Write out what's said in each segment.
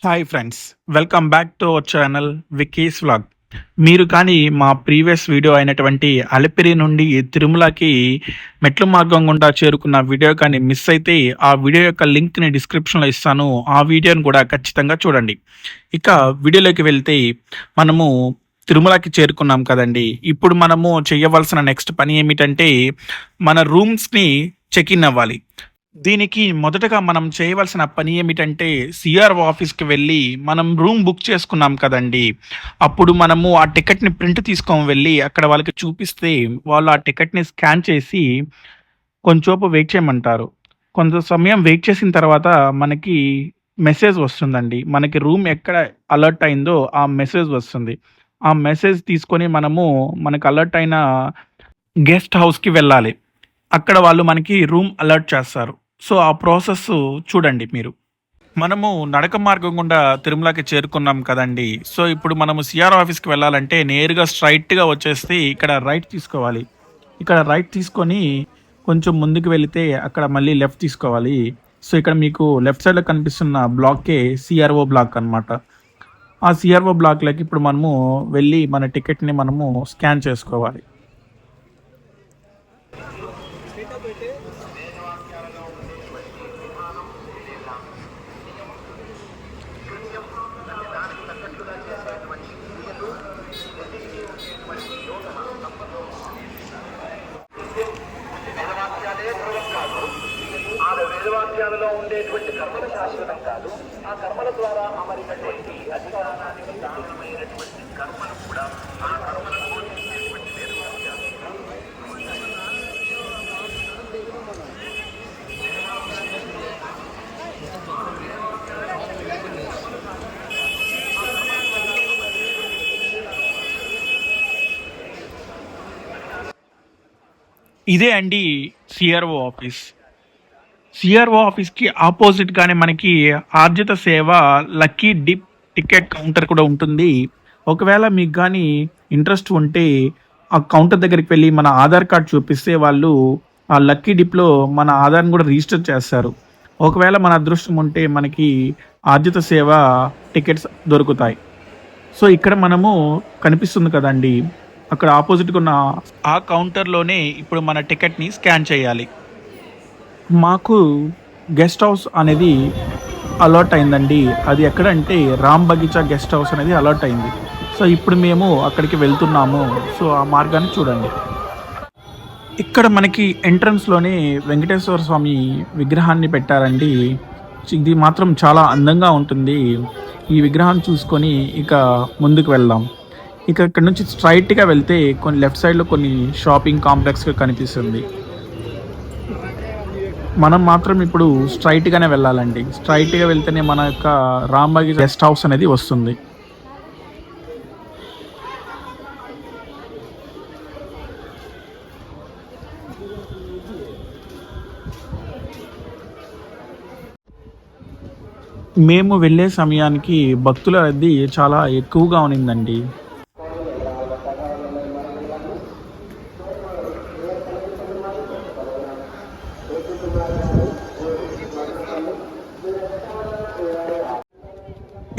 Hi friends, welcome back to our channel విక్కీస్ vlog. మీరు కానీ మా ప్రీవియస్ వీడియో అయినటువంటి అలిపిరి నుండి తిరుమలకి మెట్ల మార్గం గుండా చేరుకున్న వీడియో కానీ మిస్ అయితే ఆ వీడియో యొక్క లింక్ని డిస్క్రిప్షన్లో ఇస్తాను. ఆ వీడియోని కూడా ఖచ్చితంగా చూడండి. ఇక వీడియోలోకి వెళ్తే మనము తిరుమలకి చేరుకున్నాం కదండి. ఇప్పుడు మనము చేయవలసిన నెక్స్ట్ పని ఏమిటంటే మన రూమ్స్ని చెక్ ఇన్ అవ్వాలి. దీనికి మొదటగా మనం చేయవలసిన పని ఏమిటంటే సిఆర్ఓ ఆఫీస్కి వెళ్ళి మనం రూమ్ బుక్ చేసుకున్నాం కదండి. అప్పుడు మనము ఆ టికెట్ని ప్రింట్ తీసుకొని వెళ్ళి అక్కడ వాళ్ళకి చూపిస్తే వాళ్ళు ఆ టికెట్ని స్కాన్ చేసి కొంచెంసేపు వెయిట్ చేయమంటారు. కొంత సమయం వెయిట్ చేసిన తర్వాత మనకి మెసేజ్ వస్తుందండి. మనకి రూమ్ ఎక్కడ అలర్ట్ అయిందో ఆ మెసేజ్ వస్తుంది. ఆ మెసేజ్ తీసుకొని మనకు అలర్ట్ అయిన గెస్ట్ హౌస్కి వెళ్ళాలి. అక్కడ వాళ్ళు మనకి రూమ్ అలర్ట్ చేస్తారు. సో ఆ ప్రాసెస్ చూడండి మీరు. మనము నడక మార్గం గుండా తిరుమలకి చేరుకున్నాం కదండి. సో ఇప్పుడు మనము సిఆర్ ఆఫీస్కి వెళ్ళాలంటే నేరుగా స్ట్రైట్గా వచ్చేసి ఇక్కడ రైట్ తీసుకోవాలి. ఇక్కడ రైట్ తీసుకొని కొంచెం ముందుకు వెళితే అక్కడ మళ్ళీ లెఫ్ట్ తీసుకోవాలి. సో ఇక్కడ మీకు లెఫ్ట్ సైడ్లో కనిపిస్తున్న బ్లాక్కే సిఆర్ఓ బ్లాక్ అనమాట. ఆ సిఆర్ఓ బ్లాక్లోకి ఇప్పుడు మనము వెళ్ళి మన టికెట్ని మనము స్కాన్ చేసుకోవాలి. వేదవాక్యాలలో ఉండేటువంటి కర్మల శాశ్వతం కాదు. ఆ కర్మల ద్వారా అమరినటువంటి అధికారానికి కారణమైనటువంటి కర్మలు కూడా ఆ కర్మలను బోధించేటువంటి వేదవాక్యాలు. ఇదే అండి సిఆర్ఓ ఆఫీస్. సిఆర్ఓ ఆఫీస్కి ఆపోజిట్గానే మనకి ఆర్జిత సేవ లక్కీ డిప్ టికెట్ కౌంటర్ కూడా ఉంటుంది. ఒకవేళ మీకు కానీ ఇంట్రెస్ట్ ఉంటే ఆ కౌంటర్ దగ్గరికి వెళ్ళి మన ఆధార్ కార్డ్ చూపిస్తే వాళ్ళు ఆ లక్కీ డిప్లో మన ఆధార్ని కూడా రిజిస్టర్ చేస్తారు. ఒకవేళ మన అదృష్టం ఉంటే మనకి ఆర్జిత సేవ టికెట్స్ దొరుకుతాయి. సో ఇక్కడ మనము కనిపిస్తుంది కదండి, అక్కడ ఆపోజిట్గా ఉన్న ఆ కౌంటర్లోనే ఇప్పుడు మన టికెట్ని స్కాన్ చేయాలి. మాకు గెస్ట్ హౌస్ అనేది అలర్ట్ అయిందండి. అది ఎక్కడంటే రామ్ బగీచా గెస్ట్ హౌస్ అనేది అలర్ట్ అయింది. సో ఇప్పుడు మేము అక్కడికి వెళ్తున్నాము. సో ఆ మార్గాన్ని చూడండి. ఇక్కడ మనకి ఎంట్రన్స్లోనే వెంకటేశ్వర స్వామి విగ్రహాన్ని పెట్టారండి. ఇది మాత్రం చాలా అందంగా ఉంటుంది. ఈ విగ్రహాన్ని చూసుకొని ఇక ముందుకు వెళ్దాం. ఇక ఇక్కడ నుంచి స్ట్రైట్గా వెళ్తే కొన్ని లెఫ్ట్ సైడ్లో కొన్ని షాపింగ్ కాంప్లెక్స్గా కనిపిస్తుంది. మనం మాత్రం ఇప్పుడు స్ట్రైట్గానే వెళ్ళాలండి. స్ట్రైట్గా వెళ్తేనే మన యొక్క రాంబాగి గెస్ట్ హౌస్ అనేది వస్తుంది. మేము వెళ్ళే సమయానికి భక్తుల రద్దీ చాలా ఎక్కువగా ఉన్నిందండి.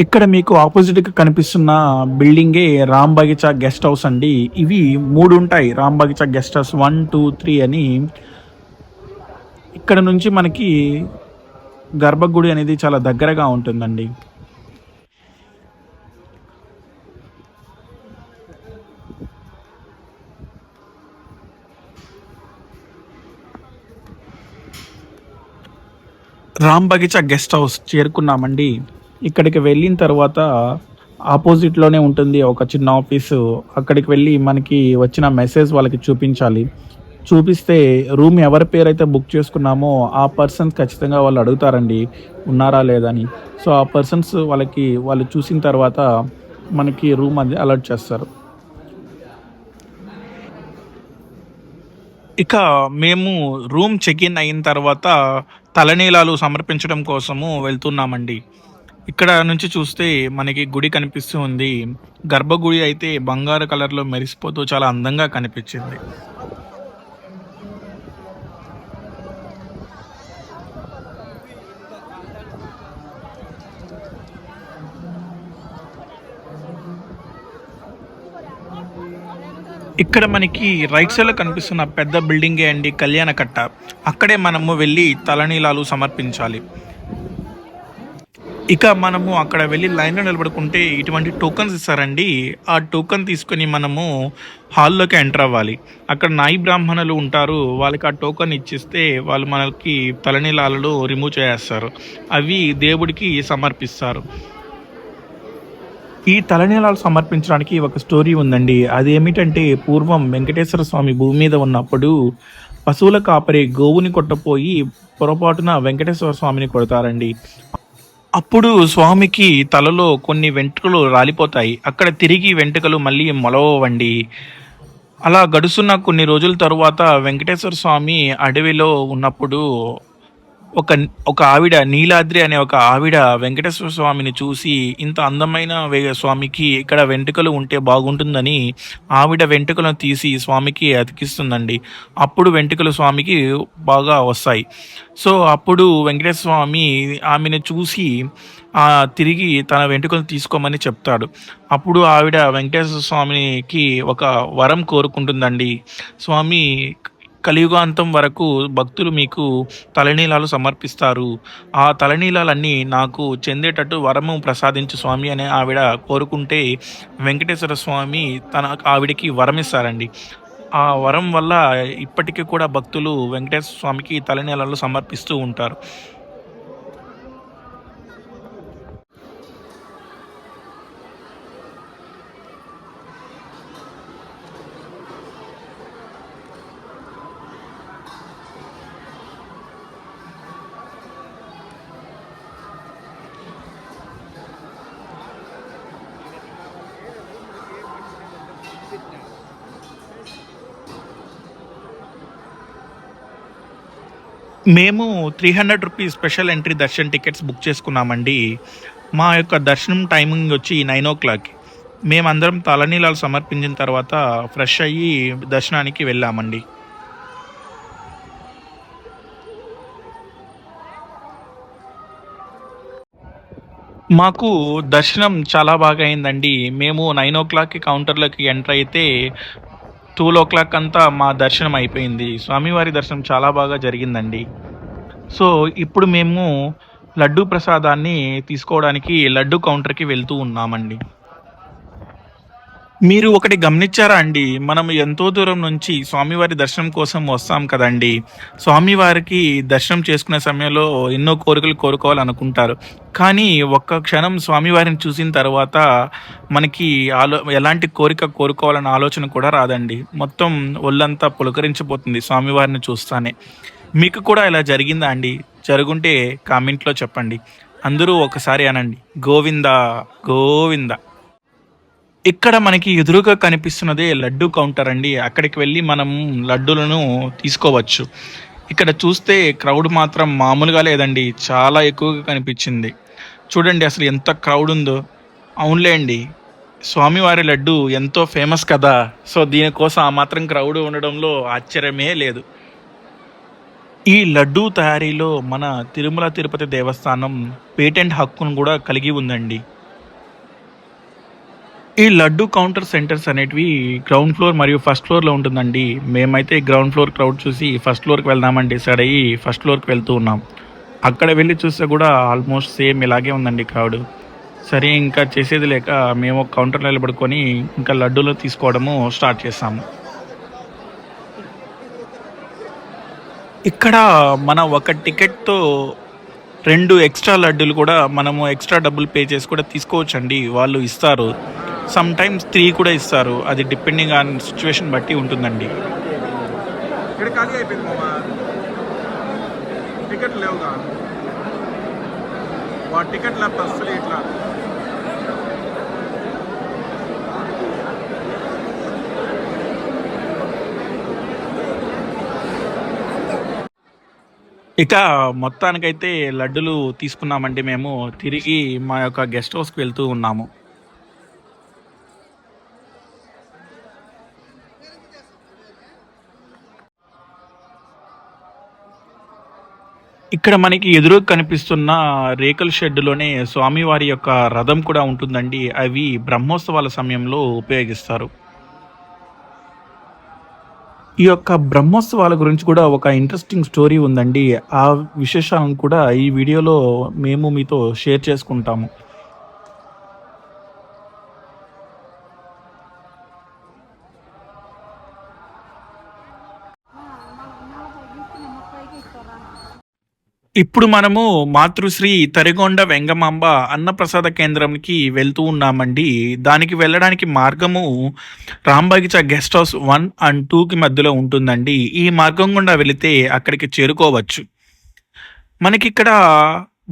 ఇక్కడ మీకు ఆపోజిట్గా కనిపిస్తున్న బిల్డింగే రామ్ బగీచా గెస్ట్ హౌస్ అండి. ఇవి 3 ఉంటాయి, రామ్ బగీచా గెస్ట్ హౌస్ 1, 2, 3 అని. ఇక్కడ నుంచి మనకి గర్భగుడి అనేది చాలా దగ్గరగా ఉంటుందండి. రామ్ బగీచా గెస్ట్ హౌస్ చేరుకున్నామండి. ఇక్కడికి వెళ్ళిన తర్వాత ఆపోజిట్లోనే ఉంటుంది ఒక చిన్న ఆఫీసు. అక్కడికి వెళ్ళి మనకి వచ్చిన మెసేజ్ వాళ్ళకి చూపించాలి. చూపిస్తే రూమ్ ఎవరి పేరైతే బుక్ చేసుకున్నామో ఆ పర్సన్స్ ఖచ్చితంగా వాళ్ళు అడుగుతారండి ఉన్నారా లేదని. సో ఆ పర్సన్స్ వాళ్ళు చూసిన తర్వాత మనకి రూమ్ అది అలర్ట్ చేస్తారు. ఇక మేము రూమ్ చెక్ ఇన్ అయిన తర్వాత తలనీలాలు సమర్పించడం కోసము వెళ్తున్నామండి. ఇక్కడ నుంచి చూస్తే మనకి గుడి కనిపిస్తూ ఉంది. గర్భగుడి అయితే బంగారు కలర్లో మెరిసిపోతూ చాలా అందంగా కనిపించింది. ఇక్కడ మనకి రైట్ సైడ్‌లో కనిపిస్తున్న పెద్ద బిల్డింగే అండి కళ్యాణకట్ట. అక్కడే మనము వెళ్లి తలనీలాలు సమర్పించాలి. ఇక మనము అక్కడ వెళ్లి లైన్‌లో నిలబడుకుంటే ఇటువంటి టోకెన్స్ ఇస్తారండి. ఆ టోకెన్ తీసుకొని మనము హాల్‌లోకి ఎంటర్ అవ్వాలి. అక్కడ నాయి బ్రాహ్మణులు ఉంటారు. వాళ్ళకి ఆ టోకెన్ ఇచ్చిస్తే వాళ్ళు మనకి తలనీలాలు రిమూవ్ చేసేస్తారు. అవి దేవుడికి సమర్పిస్తారు. ఈ తలనీలాలు సమర్పించడానికి ఒక స్టోరీ ఉందండి. అదేమిటంటే పూర్వం వెంకటేశ్వర స్వామి భూమి మీద ఉన్నప్పుడు పశువుల కాపరి గోవుని కొట్టపోయి పొరపాటున వెంకటేశ్వర స్వామిని కొడతారండి. అప్పుడు స్వామికి తలలో కొన్ని వెంట్రుకలు రాలిపోతాయి. అక్కడ తిరిగి వెంట్రుకలు మళ్ళీ మొలవవండి. అలా గడుస్తున్న కొన్ని రోజుల తరువాత వెంకటేశ్వర స్వామి అడవిలో ఉన్నప్పుడు ఒక ఒక ఆవిడ నీలాద్రి అనే ఒక ఆవిడ వెంకటేశ్వర స్వామిని చూసి ఇంత అందమైన స్వామికి ఇక్కడ వెంట్రుకలు ఉంటే బాగుంటుందని ఆవిడ వెంట్రుకలను తీసి స్వామికి అతికిస్తుందండి. అప్పుడు వెంట్రుకలు స్వామికి బాగా వస్తాయి. సో అప్పుడు వెంకటేశ్వర స్వామి ఆమెను చూసి తిరిగి తన వెంట్రుకలు తీసుకోమని చెప్తాడు. అప్పుడు ఆవిడ వెంకటేశ్వర స్వామికి ఒక వరం కోరుకుంటుందండి. స్వామి, కలియుగాంతం వరకు భక్తులు మీకు తలనీలాలు సమర్పిస్తారు. ఆ తలనీలాలన్నీ నాకు చెందేటట్టు వరము ప్రసాదించు స్వామి అని ఆవిడ కోరుకుంటే వెంకటేశ్వర స్వామి ఆవిడకి వరం ఇస్తారండి. ఆ వరం వల్ల ఇప్పటికీ కూడా భక్తులు వెంకటేశ్వర స్వామికి తలనీలాలు సమర్పిస్తూ ఉంటారు. మేము రూ. 300 special entry Darshan tickets book చేసుకున్నామండి. మా యొక్క దర్శనం టైమింగ్ వచ్చి 9:00. మేమందరం తలనీలాలు సమర్పించిన తర్వాత ఫ్రెష్ అయ్యి దర్శనానికి వెళ్ళామండి. మాకు దర్శనం చాలా బాగా అయిందండి. మేము 9:00కి కౌంటర్‌లోకి ఎంటర్ అయితే 12:00 అంతా మా దర్శనం అయిపోయింది. స్వామివారి దర్శనం చాలా బాగా జరిగిందండి. సో ఇప్పుడు మేము లడ్డూ ప్రసాదాన్ని తీసుకోవడానికి లడ్డూ కౌంటర్‌కి వెళ్తూ ఉన్నామండి. మీరు ఒకటి గమనించారా అండి? మనం ఎంతో దూరం నుంచి స్వామివారి దర్శనం కోసం వస్తాం కదండీ! స్వామివారికి దర్శనం చేసుకునే సమయంలో ఎన్నో కోరికలు కోరుకోవాలనుకుంటారు. కానీ ఒక్క క్షణం స్వామివారిని చూసిన తర్వాత మనకి ఎలాంటి కోరిక కోరుకోవాలన్న ఆలోచన కూడా రాదండి. మొత్తం ఒళ్ళంతా పులకరించిపోతుంది స్వామివారిని చూస్తానే. మీకు కూడా ఇలా జరిగిందా అండి? జరుగుంటే కామెంట్‌లో చెప్పండి. అందరూ ఒకసారి అనండి, గోవిందా గోవిందా. ఇక్కడ మనకి ఎదురుగా కనిపిస్తున్నదే లడ్డూ కౌంటర్ అండి. అక్కడికి వెళ్ళి మనం లడ్డూలను తీసుకోవచ్చు. ఇక్కడ చూస్తే క్రౌడ్ మాత్రం మామూలుగా లేదండి. చాలా ఎక్కువగా కనిపించింది. చూడండి అసలు ఎంత క్రౌడ్ ఉందో. అవునులే అండి, స్వామివారి లడ్డు ఎంతో ఫేమస్ కదా. సో దీనికోసం ఆ మాత్రం క్రౌడ్ ఉండడంలో ఆశ్చర్యమే లేదు. ఈ లడ్డూ తయారీలో మన తిరుమల తిరుపతి దేవస్థానం పేటెంట్ హక్కును కూడా కలిగి ఉందండి. ఈ లడ్డు కౌంటర్ సెంటర్స్ అనేటివి గ్రౌండ్ ఫ్లోర్ మరియు ఫస్ట్ ఫ్లోర్లో ఉంటుందండి. మేమైతే గ్రౌండ్ ఫ్లోర్ క్రౌడ్ చూసి ఫస్ట్ ఫ్లోర్కి వెళ్దామని డిసైడ్ అయ్యి ఫస్ట్ ఫ్లోర్కి వెళ్తూ ఉన్నాం. అక్కడ వెళ్ళి చూస్తే కూడా ఆల్మోస్ట్ సేమ్ ఇలాగే ఉందండి క్రౌడ్. సరే ఇంకా చేసేది లేక మేము కౌంటర్లో నిలబడుకొని ఇంకా లడ్డూలు తీసుకోవడము స్టార్ట్ చేసాము. ఇక్కడ మన ఒక టికెట్తో 2 ఎక్స్ట్రా లడ్డూలు కూడా మనము ఎక్స్ట్రా డబ్బులు పే చేసి కూడా తీసుకోవచ్చండి. వాళ్ళు ఇస్తారు. సమ్ టైమ్స్ 3 కూడా ఇస్తారు. అది డిపెండింగ్ ఆన్ సిచ్యువేషన్ బట్టి ఉంటుందండి. ఇక్కడ ఖాళీ అయిపోయింది మామ. టికెట్ లేవుగా. టికెట్ లేకపోతే అసలు ఇట్లా ఇక మొత్తానికైతే లడ్డులు తీసుకున్నామండి. మేము తిరిగి మా యొక్క గెస్ట్ హౌస్కి వెళ్తూ ఉన్నాము. ఇక్కడ మనకి ఎదురు కనిపిస్తున్న రేకుల షెడ్డులోనే స్వామివారి యొక్క రథం కూడా ఉంటుందండి. అవి బ్రహ్మోత్సవాల సమయంలో ఉపయోగిస్తారు. ఈ యొక్క బ్రహ్మోత్సవాల గురించి కూడా ఒక ఇంట్రెస్టింగ్ స్టోరీ ఉందండి. ఆ విశేషాలను కూడా ఈ వీడియోలో మేము మీతో షేర్ చేసుకుంటాము. ఇప్పుడు మనము మాతృశ్రీ తరిగొండ వెంగమాంబ అన్నప్రసాద కేంద్రంకి వెళ్తూ ఉన్నామండి. దానికి వెళ్ళడానికి మార్గము రాంబగిచ గెస్ట్ హౌస్ 1 అండ్ 2కి మధ్యలో ఉంటుందండి. ఈ మార్గం గుండా వెళితే అక్కడికి చేరుకోవచ్చు. మనకిక్కడ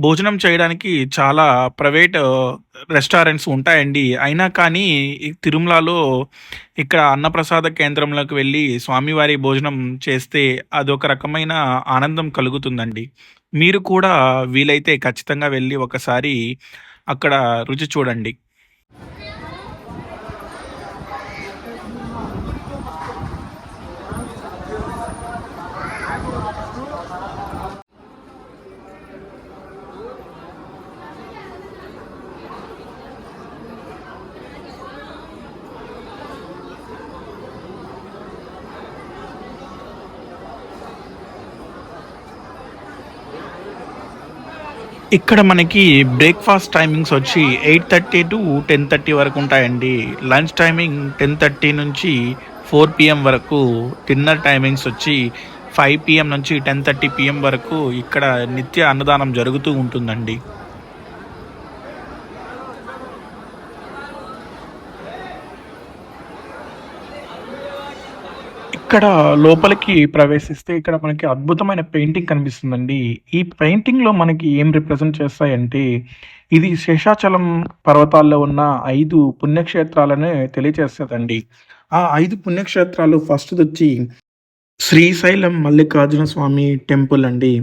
భోజనం చేయడానికి చాలా ప్రైవేట్ రెస్టారెంట్స్ ఉంటాయండి. అయినా కానీ ఈ తిరుమలలో ఇక్కడ అన్నప్రసాద కేంద్రంలోకి వెళ్ళి స్వామివారి భోజనం చేస్తే అదొక రకమైన ఆనందం కలుగుతుందండి. మీరు కూడా వీలైతే ఖచ్చితంగా వెళ్ళి ఒకసారి అక్కడ రుచి చూడండి. ఇక్కడ మనకి బ్రేక్‌ఫాస్ట్ టైమింగ్స్ వచ్చి 8:30-10:30 వరకు ఉంటాయండి. లంచ్ టైమింగ్ 10:30 నుంచి 4 పీఎం వరకు. డిన్నర్ టైమింగ్స్ వచ్చి 5 పీఎం నుంచి 10:30 పీఎం వరకు ఇక్కడ నిత్య అన్నదానం జరుగుతూ ఉంటుందండి. ఇక్కడ లోపలికి ప్రవేశిస్తే ఇక్కడ మనకి అద్భుతమైన పెయింటింగ్ కనిపిస్తుందండి. ఈ పెయింటింగ్‌లో మనకి ఏం రిప్రజెంట్ చేస్తాయంటే, ఇది శేషాచలం పర్వతాల్లో ఉన్న 5 పుణ్యక్షేత్రాలను తెలియచేస్తదండి. ఆ 5 పుణ్యక్షేత్రాలు ఫస్ట్‌దొచ్చి శ్రీశైలం మల్లికార్జున స్వామి టెంపుల్ అండి.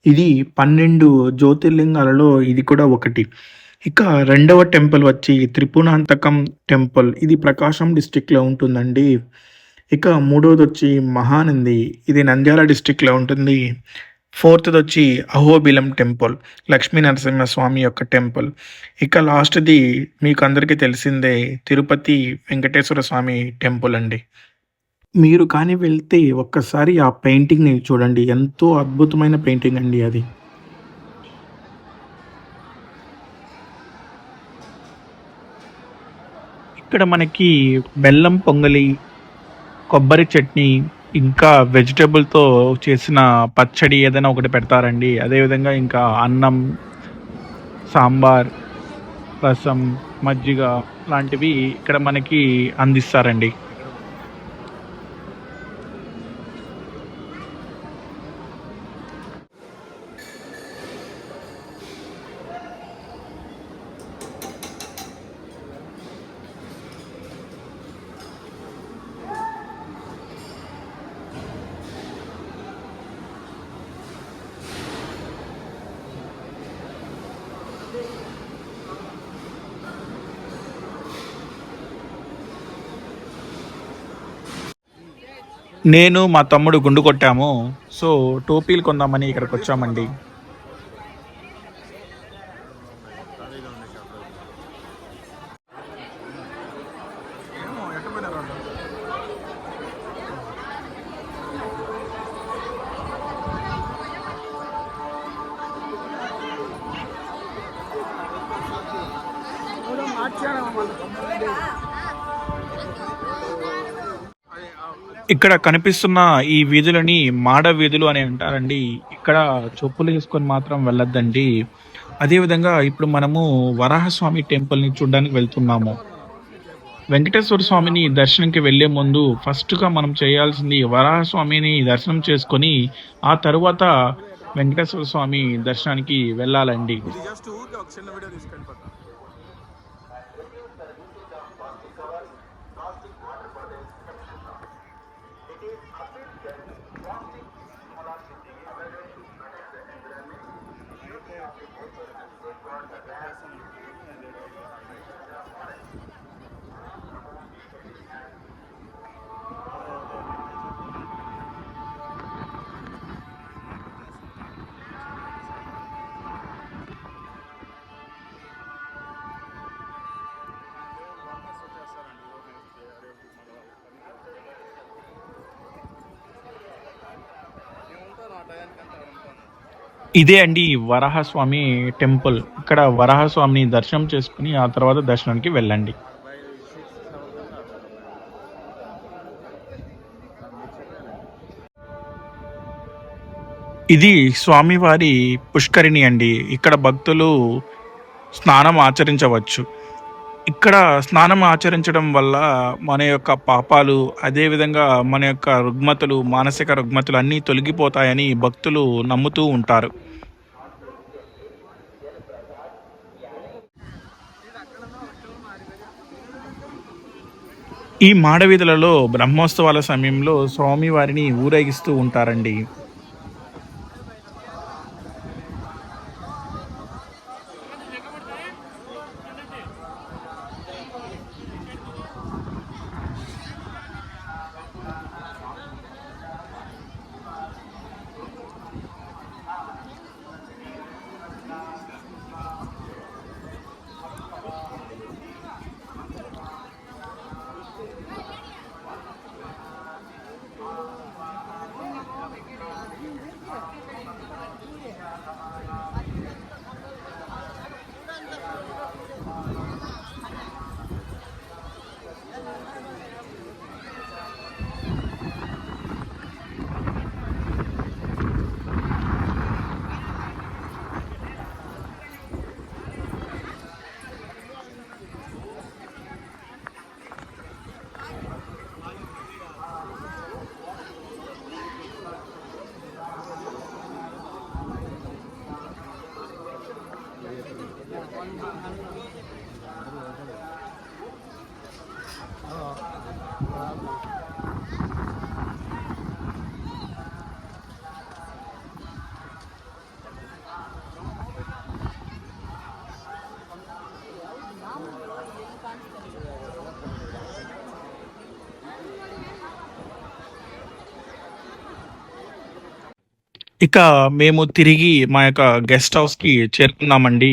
ఇది 12 జ్యోతిర్లింగాలలో ఇది కూడా ఒకటి. ఇక రెండవ టెంపుల్ వచ్చి త్రిపురాంతకం టెంపుల్. ఇది ప్రకాశం డిస్ట్రిక్ట్‌లో ఉంటుందండి. ఇక మూడోదొచ్చి మహానంది. ఇది నంద్యాల డిస్ట్రిక్ట్‌లో ఉంటుంది. ఫోర్త్‌దొచ్చి అహోబిలం టెంపుల్. లక్ష్మీ నరసింహస్వామి యొక్క టెంపుల్. ఇక లాస్ట్‌ది మీకు అందరికీ తెలిసిందే తిరుపతి వెంకటేశ్వర స్వామి టెంపుల్ అండి. మీరు కానీ వెళ్తే ఒక్కసారి ఆ పెయింటింగ్‌ని చూడండి. ఎంతో అద్భుతమైన పెయింటింగ్ అండి అది. ఇక్కడ మనకి బెల్లం పొంగలి, కొబ్బరి చట్నీ, ఇంకా వెజిటబుల్‌తో చేసిన పచ్చడి ఏదైనా ఒకటి పెడతారండి. అదేవిధంగా ఇంకా అన్నం, సాంబార్, రసం, మజ్జిగ లాంటివి ఇక్కడ మనకి అందిస్తారండి. నేను, మా తమ్ముడు గుండు కొట్టాము. సో, టోపీలు కొందామని ఇక్కడికొచ్చామండి. ఏమో ఎట్ట పోయినారు వాళ్ళు. ఇక్కడ కనిపిస్తున్న ఈ వీధులని మాడ వీధులు అని అంటారండి. ఇక్కడ చెప్పులు వేసుకొని మాత్రం వెళ్ళొద్దండి. అదేవిధంగా ఇప్పుడు మనము వరాహస్వామి టెంపుల్‌ని చూడ్డానికి వెళ్తున్నాము. వెంకటేశ్వర స్వామిని దర్శనంకి వెళ్ళే ముందు ఫస్ట్‌గా మనం చేయాల్సింది వరాహస్వామిని దర్శనం చేసుకొని, ఆ తరువాత వెంకటేశ్వర స్వామి దర్శనానికి వెళ్ళాలండి. ఇది జస్ట్ ఊరికే ఒక చిన్న వీడియో తీసుకెళ్ళిపోతా. ఇదే అండి వరాహస్వామి టెంపుల్. ఇక్కడ వరాహస్వామిని దర్శనం చేసుకుని ఆ తర్వాత దర్శనానికి వెళ్ళండి. ఇది స్వామివారి పుష్కరిణి అండి. ఇక్కడ భక్తులు స్నానం ఆచరించవచ్చు. ఇక్కడ స్నానం ఆచరించడం వల్ల మన యొక్క పాపాలు, అదేవిధంగా మన యొక్క రుగ్మతలు, మానసిక రుగ్మతలు అన్నీ తొలగిపోతాయని భక్తులు నమ్ముతూ ఉంటారు. ఈ మాడవీధులలో బ్రహ్మోత్సవాల సమయంలో స్వామివారిని ఊరేగిస్తూ ఉంటారండి. ఇక మేము తిరిగి మా యొక్క గెస్ట్ హౌస్‌కి చేరుకున్నామండి.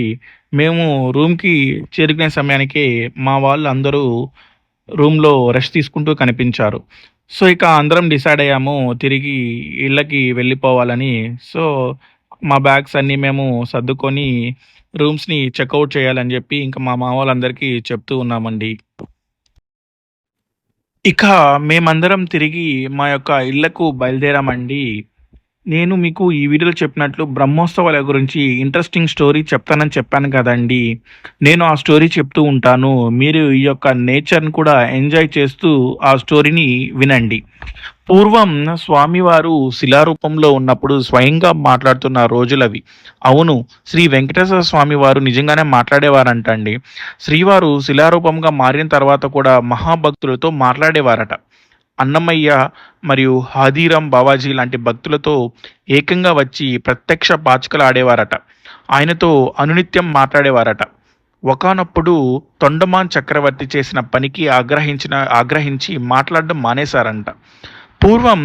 మేము రూమ్‌కి చేరుకునే సమయానికి మా వాళ్ళు అందరూ రూమ్‌లో రెస్ట్ తీసుకుంటూ కనిపించారు. సో, ఇక అందరం డిసైడ్ అయ్యాము తిరిగి ఇళ్ళకి వెళ్ళిపోవాలని. సో, మా బ్యాగ్స్ అన్నీ మేము సర్దుకొని రూమ్స్‌ని చెకౌట్ చేయాలని జెప్పి ఇంక మా వాళ్ళందరికీ చెప్తూ ఉన్నామండి. ఇక మేమందరం తిరిగి మా యొక్క ఇళ్ళకు బయలుదేరామండి. నేను మీకు ఈ వీడియోలో చెప్పినట్లు బ్రహ్మోత్సవాల గురించి ఇంట్రెస్టింగ్ స్టోరీ చెప్తానని చెప్పాను కదండీ! నేను ఆ స్టోరీ చెప్తూ ఉంటాను. మీరు ఈ యొక్క నేచర్‌ని కూడా ఎంజాయ్ చేస్తూ ఆ స్టోరీని వినండి. పూర్వం స్వామివారు శిలారూపంలో ఉన్నప్పుడు స్వయంగా మాట్లాడుతున్న రోజులవి. అవును. శ్రీ వెంకటేశ్వర స్వామి వారు నిజంగానే మాట్లాడేవారంటండి. శ్రీవారు శిలారూపంగా మారిన తర్వాత కూడా మహాభక్తులతో మాట్లాడేవారట. అన్నమయ్య మరియు హాదీరాం బావాజీ లాంటి భక్తులతో ఏకంగా వచ్చి ప్రత్యక్ష పాచికలు ఆడేవారట. ఆయనతో అనునిత్యం మాట్లాడేవారట. ఒకానప్పుడు తొండమాన్ చక్రవర్తి చేసిన పనికి ఆగ్రహించి మాట్లాడడం మానేశారంట. పూర్వం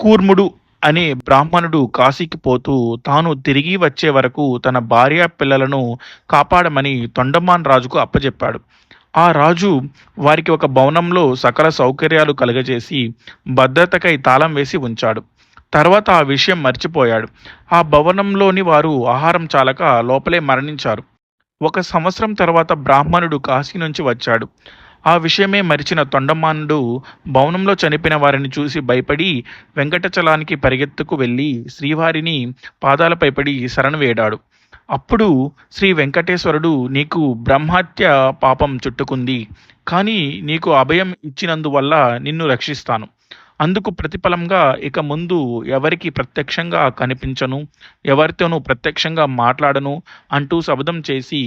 కూర్ముడు అనే బ్రాహ్మణుడు కాశీకి పోతూ తాను తిరిగి వచ్చే వరకు తన భార్య పిల్లలను కాపాడమని తొండమాన్ రాజుకు అప్పజెప్పాడు. ఆ రాజు వారికి ఒక భవనంలో సకల సౌకర్యాలు కలుగజేసి భద్రతకై తాళం వేసి ఉంచాడు. తర్వాత ఆ విషయం మర్చిపోయాడు. ఆ భవనంలోని వారు ఆహారం చాలక లోపలే మరణించారు. 1 సంవత్సరం తర్వాత బ్రాహ్మణుడు కాశీ నుంచి వచ్చాడు. ఆ విషయమే మరిచిన తొండమానుడు భవనంలో చనిపోయిన వారిని చూసి భయపడి వెంకటాచలానికి పరిగెత్తుకు వెళ్ళి శ్రీవారిని పాదాలపై పడి శరణు వేడాడు. అప్పుడు శ్రీ వెంకటేశ్వరుడు, నీకు బ్రహ్మహత్య పాపం చుట్టుకుంది, కానీ నీకు అభయం ఇచ్చినందువల్ల నిన్ను రక్షిస్తాను. అందుకు ప్రతిఫలంగా ఇక ముందు ఎవరికి ప్రత్యక్షంగా కనిపించను, ఎవరితోనూ ప్రత్యక్షంగా మాట్లాడను అంటూ శపథం చేసి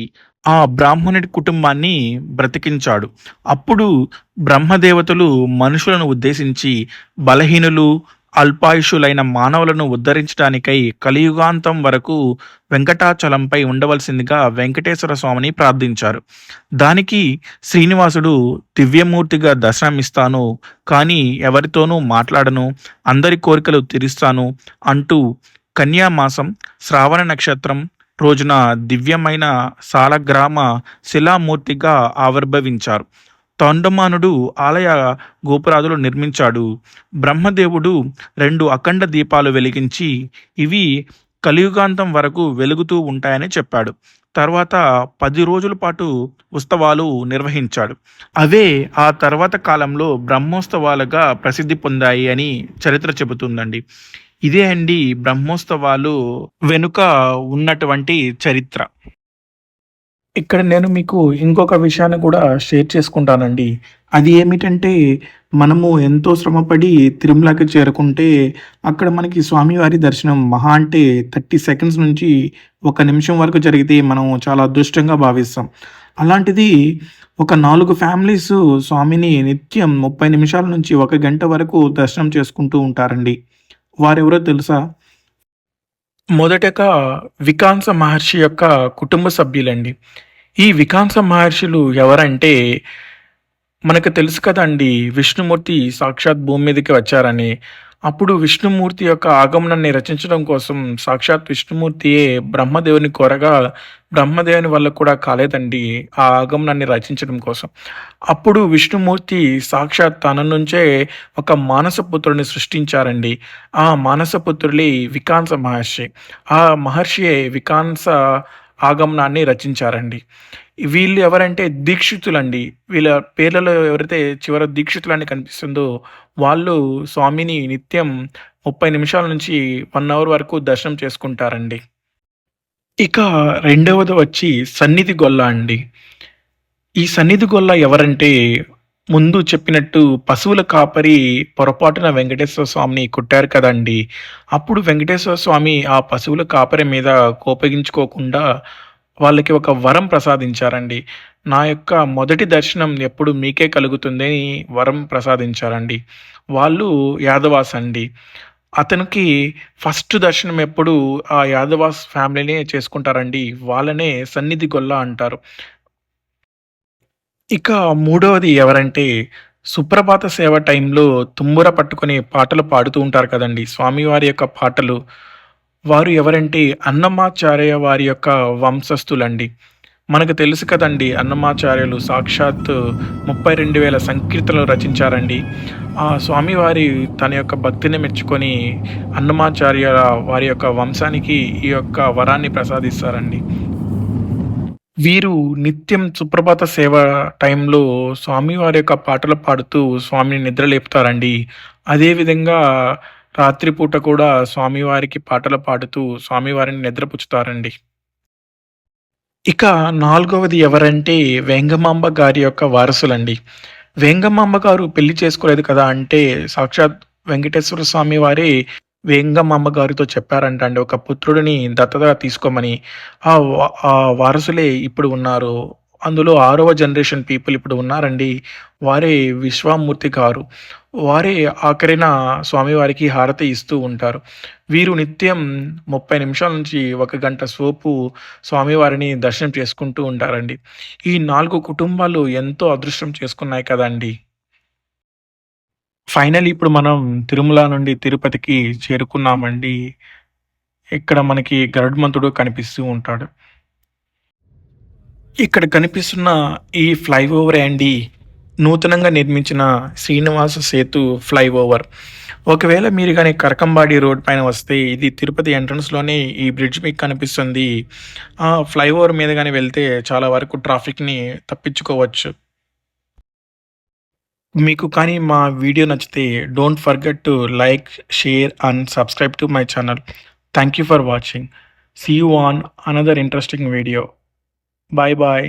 ఆ బ్రాహ్మణుడి కుటుంబాన్ని బ్రతికించాడు. అప్పుడు బ్రహ్మదేవతలు మనుషులను ఉద్దేశించి బలహీనులు, అల్పాయుషులైన మానవులను ఉద్ధరించడానికై కలియుగాంతం వరకు వెంకటాచలంపై ఉండవలసిందిగా వెంకటేశ్వర స్వామిని ప్రార్థించారు. దానికి శ్రీనివాసుడు దివ్యమూర్తిగా దర్శనమిస్తాను, కానీ ఎవరితోనూ మాట్లాడను, అందరి కోరికలు తీరుస్తాను అంటూ కన్యామాసం శ్రావణ నక్షత్రం రోజున దివ్యమైన సాలగ్రామ శిలామూర్తిగా ఆవిర్భవించారు. తొండమానుడు ఆలయ గోపురాదులు నిర్మించాడు. బ్రహ్మదేవుడు 2 అఖండ దీపాలు వెలిగించి, ఇవి కలియుగాంతం వరకు వెలుగుతూ ఉంటాయని చెప్పాడు. తర్వాత 10 రోజుల పాటు ఉత్సవాలు నిర్వహించాడు. అవే ఆ తర్వాత కాలంలో బ్రహ్మోత్సవాలుగా ప్రసిద్ధి పొందాయి అని చరిత్ర చెబుతుందండి. ఇదే అండి బ్రహ్మోత్సవాలు వెనుక ఉన్నటువంటి చరిత్ర. ఇక్కడ నేను మీకు ఇంకొక విషయాన్ని కూడా షేర్ చేసుకుంటానండి. అది ఏమిటంటే, మనము ఎంతో శ్రమపడి తిరుమలకి చేరుకుంటే, అక్కడ మనకి స్వామివారి దర్శనం మహా అంటే 30 సెకండ్స్ నుంచి ఒక నిమిషం వరకు జరిగితే మనం చాలా అదృష్టంగా భావిస్తాం. అలాంటిది ఒక 4 ఫ్యామిలీస్ స్వామిని నిత్యం 30 నిమిషాల నుంచి 1 గంట వరకు దర్శనం చేసుకుంటూ ఉంటారండి. వారెవరో తెలుసా? మొదటగా వికాంస మహర్షి యొక్క కుటుంబ సభ్యులండి. ఈ వికాంస మహర్షులు ఎవరంటే, మనకు తెలుసు కదండీ! విష్ణుమూర్తి సాక్షాత్ భూమి మీదకి వచ్చారని. అప్పుడు విష్ణుమూర్తి యొక్క ఆగమనాన్ని రచించడం కోసం సాక్షాత్ విష్ణుమూర్తియే బ్రహ్మదేవుని కోరగా, బ్రహ్మదేవుని వల్ల కూడా కాలేదండి ఆ ఆగమనాన్ని రచించడం కోసం. అప్పుడు విష్ణుమూర్తి సాక్షాత్ తన నుంచే ఒక మానసపుత్రుడిని సృష్టించారండి. ఆ మానసపుత్రులే వికాంస మహర్షి. ఆ మహర్షియే వికాంస ఆగమనాన్ని రచించారండి. వీళ్ళు ఎవరంటే దీక్షితులండి. వీళ్ళ పేర్లలో ఎవరైతే చివర దీక్షితులని కనిపిస్తుందో, వాళ్ళు స్వామిని నిత్యం 30 నిమిషాల నుంచి 1 అవర్ వరకు దర్శనం చేసుకుంటారండి. ఇక రెండవది వచ్చి సన్నిధి గొల్ల అండి. ఈ సన్నిధి గొల్ల ఎవరంటే, ముందు చెప్పినట్టు పశువుల కాపరి పొరపాటున వెంకటేశ్వర స్వామిని కొట్టారు కదండీ! అప్పుడు వెంకటేశ్వర స్వామి ఆ పశువుల కాపరి మీద కోపగించుకోకుండా వాళ్ళకి ఒక వరం ప్రసాదించారండి. నా యొక్క మొదటి దర్శనం ఎప్పుడు మీకే కలుగుతుందని వరం ప్రసాదించారండి. వాళ్ళు యాదవాస్ అండి. అతనికి ఫస్ట్ దర్శనం ఎప్పుడు ఆ యాదవాస్ ఫ్యామిలీనే చేసుకుంటారండి. వాళ్ళనే సన్నిధి గొల్ల అంటారు. ఇక మూడవది ఎవరంటే, సుప్రభాత సేవ టైంలో తుంబుర పట్టుకొని పాటలు పాడుతూ ఉంటారు కదండీ! స్వామివారి యొక్క పాటలు. వారు ఎవరంటే, అన్నమాచార్య వారి యొక్క వంశస్థులండి. మనకు తెలుసు కదండీ! అన్నమాచార్యులు సాక్షాత్ 32,000 సంకీర్తనలు రచించారండి. ఆ స్వామివారి తన యొక్క భక్తిని మెచ్చుకొని అన్నమాచార్య వారి యొక్క వంశానికి ఈ యొక్క వరాన్ని ప్రసాదిస్తారండి. వీరు నిత్యం సుప్రభాత సేవ టైంలో స్వామివారి యొక్క పాటలు పాడుతూ స్వామిని నిద్రలేపుతారండి. అదేవిధంగా రాత్రిపూట కూడా స్వామివారికి పాటలు పాడుతూ స్వామివారిని నిద్రపుచ్చుతారండి. ఇక నాలుగవది ఎవరంటే వేంగమాంబ గారి యొక్క వారసులండి. వేంగమాంబ గారు పెళ్లి చేసుకోలేదు కదా అంటే సాక్షాత్ వెంకటేశ్వర స్వామి వారే వేంగమాంబ గారితో చెప్పారంట అండి ఒక పుత్రుడిని దత్తత తీసుకోమని. ఆ వారసులే ఇప్పుడు ఉన్నారు. అందులో 6వ జనరేషన్ పీపుల్ ఇప్పుడు ఉన్నారండి. వారే విశ్వామూర్తి గారు. వారే ఆఖరిన స్వామివారికి హారతి ఇస్తూ ఉంటారు. వీరు నిత్యం 30 నిమిషాల నుంచి 1 గంట సేపు స్వామివారిని దర్శనం చేసుకుంటూ ఉంటారండి. ఈ 4 కుటుంబాలు ఎంతో అదృష్టం చేసుకున్నాయి కదండీ! ఫైనల్లీ ఇప్పుడు మనం తిరుమల నుండి తిరుపతికి చేరుకున్నామండి. ఇక్కడ మనకి గరుత్మంతుడు కనిపిస్తూ ఉంటాడు. ఇక్కడ కనిపిస్తున్న ఈ ఫ్లైఓవరే అండి నూతనంగా నిర్మించిన శ్రీనివాస సేతు ఫ్లైఓవర్. ఒకవేళ మీరు గాని కరకంబాడి రోడ్ పైన వస్తే ఇది తిరుపతి ఎంట్రన్స్‌లోనే ఈ బ్రిడ్జ్ మీకు కనిపిస్తుంది. ఆ ఫ్లైఓవర్ మీద గాని వెళ్తే చాలా వరకు ట్రాఫిక్‌ని తప్పించుకోవచ్చు. మీకు కానీ మా వీడియో నచ్చితే don't forget to like, share and subscribe to my channel. Thank you for watching. See you on another interesting video. Bye bye.